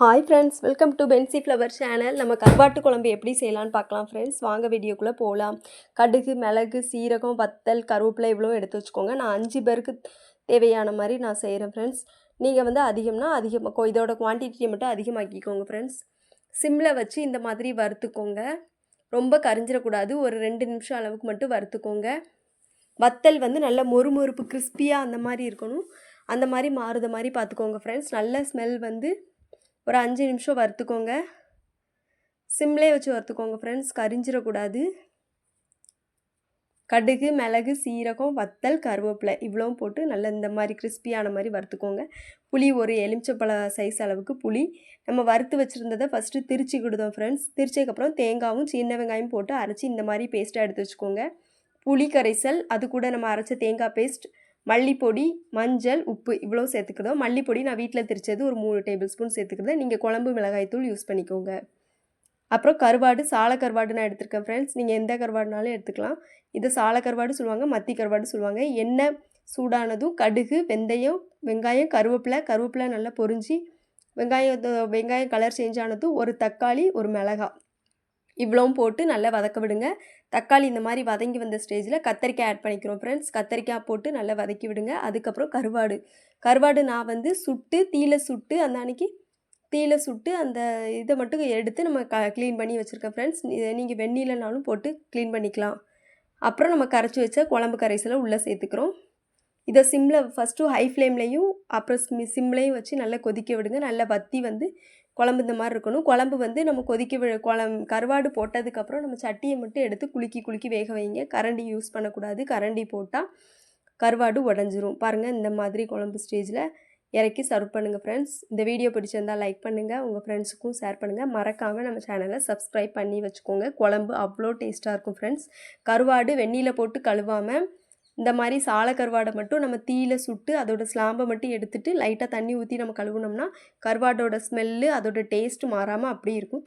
Hi friends, welcome to பென்சி flower channel. நம்ம கருவாட்டு குழம்பு எப்படி செய்யலான்னு பார்க்கலாம் ஃப்ரெண்ட்ஸ். வாங்க வீடியோக்குள்ளே போகலாம். கடுகு, மிளகு, சீரகம், வத்தல், கருவேப்பிலை இவ்வளோ எடுத்து வச்சுக்கோங்க. நான் 5 பேருக்கு தேவையான மாதிரி நான் செய்கிறேன் ஃப்ரெண்ட்ஸ். நீங்கள் வந்து அதிகமாக இதோட குவான்டிட்டியை மட்டும் அதிகமாக்கிக்கோங்க ஃப்ரெண்ட்ஸ். சிம்மில் வச்சு இந்த மாதிரி வறுத்துக்கோங்க. ரொம்ப கரிஞ்சிடக்கூடாது. ஒரு 2 நிமிஷம் அளவுக்கு மட்டும் வறுத்துக்கோங்க. வத்தல் வந்து நல்ல மொறுமொறுப்பு கிறிஸ்பியாக அந்த மாதிரி இருக்கணும். அந்த மாதிரி மாறுத மாதிரி பார்த்துக்கோங்க ஃப்ரெண்ட்ஸ். நல்ல ஸ்மெல் வந்து ஒரு 5 நிமிஷம் வறுத்துக்கோங்க. சிம்லே வச்சு வறுத்துக்கோங்க ஃப்ரெண்ட்ஸ், கரிஞ்சிடக்கூடாது. கடுகு, மிளகு, சீரகம், வத்தல், கருவேப்பிலை இவ்வளவும் போட்டு நல்லா இந்த மாதிரி கிறிஸ்பியான மாதிரி வறுத்துக்கோங்க. புளி ஒரு எலுமிச்சப்பழ சைஸ் அளவுக்கு புளி நம்ம வறுத்து வச்சுருந்ததை ஃபஸ்ட்டு திரிச்சிக்கிடுதோம் ஃப்ரெண்ட்ஸ். திரிச்சதுக்கப்புறம் தேங்காயும் சின்ன வெங்காயம் போட்டு அரைச்சி இந்த மாதிரி பேஸ்ட்டாக எடுத்து வச்சுக்கோங்க. புளி கரைசல், அது கூட நம்ம அரைச்ச தேங்காய் பேஸ்ட், மல்லிப்பொடி, மஞ்சள், உப்பு இவ்வளோ சேர்த்துக்கிறோம். மல்லிப்பொடி நான் வீட்டில் திரிச்சது ஒரு 3 டேபிள் ஸ்பூன் சேர்த்துக்கிறேன். நீங்கள் குழம்பு மிளகாய்த்தூள் யூஸ் பண்ணிக்கோங்க. அப்புறம் கருவாடு, சால கருவாடு நான் எடுத்துருக்கேன் ஃப்ரெண்ட்ஸ். நீங்கள் எந்த கருவாடுனாலும் எடுத்துக்கலாம். இது சால கருவாடு சொல்லுவாங்க, மத்தி கருவாடு சொல்லுவாங்க. எண்ணெய் சூடானதும் கடுகு, வெங்காயம், கருவேப்பிலை நல்லா பொரிஞ்சு வெங்காயம் கலர் சேஞ்ச் ஆனதும் ஒரு தக்காளி, ஒரு மிளகாய் இவ்வளவும் போட்டு நல்லா வதக்க விடுங்க. தக்காளி இந்த மாதிரி வதங்கி வந்த ஸ்டேஜில் கத்தரிக்காய் ஆட் பண்ணிக்கிறோம் ஃப்ரெண்ட்ஸ். கத்தரிக்காய் போட்டு நல்லா வதக்கி விடுங்க. அதுக்கப்புறம் கருவாடு நான் வந்து தீயில சுட்டு அந்த இதை மட்டும் எடுத்து நம்ம க்ளீன் பண்ணி வச்சுருக்கேன் ஃப்ரெண்ட்ஸ். நீங்கள் வெந்நீலனாலும் போட்டு க்ளீன் பண்ணிக்கலாம். அப்புறம் நம்ம கரைச்சி வச்ச குழம்பு கரைசலை உள்ளே சேர்த்துக்கிறோம். இதை சிம்மில் ஃபஸ்ட்டு ஹை ஃப்ளேம்லேயும் அப்புறம் சிம்லேயும் வச்சு நல்லா கொதிக்க விடுங்க. நல்லா வற்றி வந்து குழம்பு இந்த மாதிரி இருக்கணும். குழம்பு வந்து நம்ம கருவாடு போட்டதுக்கப்புறம் நம்ம சட்டியை மட்டும் எடுத்து குலுக்கி வேக வைங்க. கரண்டி யூஸ் பண்ணக்கூடாது. கரண்டி போட்டால் கருவாடு உடஞ்சிரும். பாருங்கள், இந்த மாதிரி குழம்பு ஸ்டேஜில் இறக்கி சர்வ் பண்ணுங்கள் ஃப்ரெண்ட்ஸ். இந்த வீடியோ பிடிச்சிருந்தால் லைக் பண்ணுங்கள், உங்கள் ஃப்ரெண்ட்ஸுக்கும் ஷேர் பண்ணுங்கள். மறக்காமல் நம்ம சேனலை சப்ஸ்கிரைப் பண்ணி வச்சுக்கோங்க. குழம்பு அவ்வளோ டேஸ்ட்டாக இருக்கும் ஃப்ரெண்ட்ஸ். கருவாடு வெந்நீரில் போட்டு கழுவாமல் இந்த மாதிரி சால கருவாடை மட்டும் நம்ம தீயில சுட்டு அதோட ஸ்லாம்பை மட்டும் எடுத்துகிட்டு லைட்டாக தண்ணி ஊற்றி நம்ம கழுவுனோம்னா கருவாடோட ஸ்மெல்லு அதோட டேஸ்ட்டு மாறாமல் அப்படியே இருக்கும்.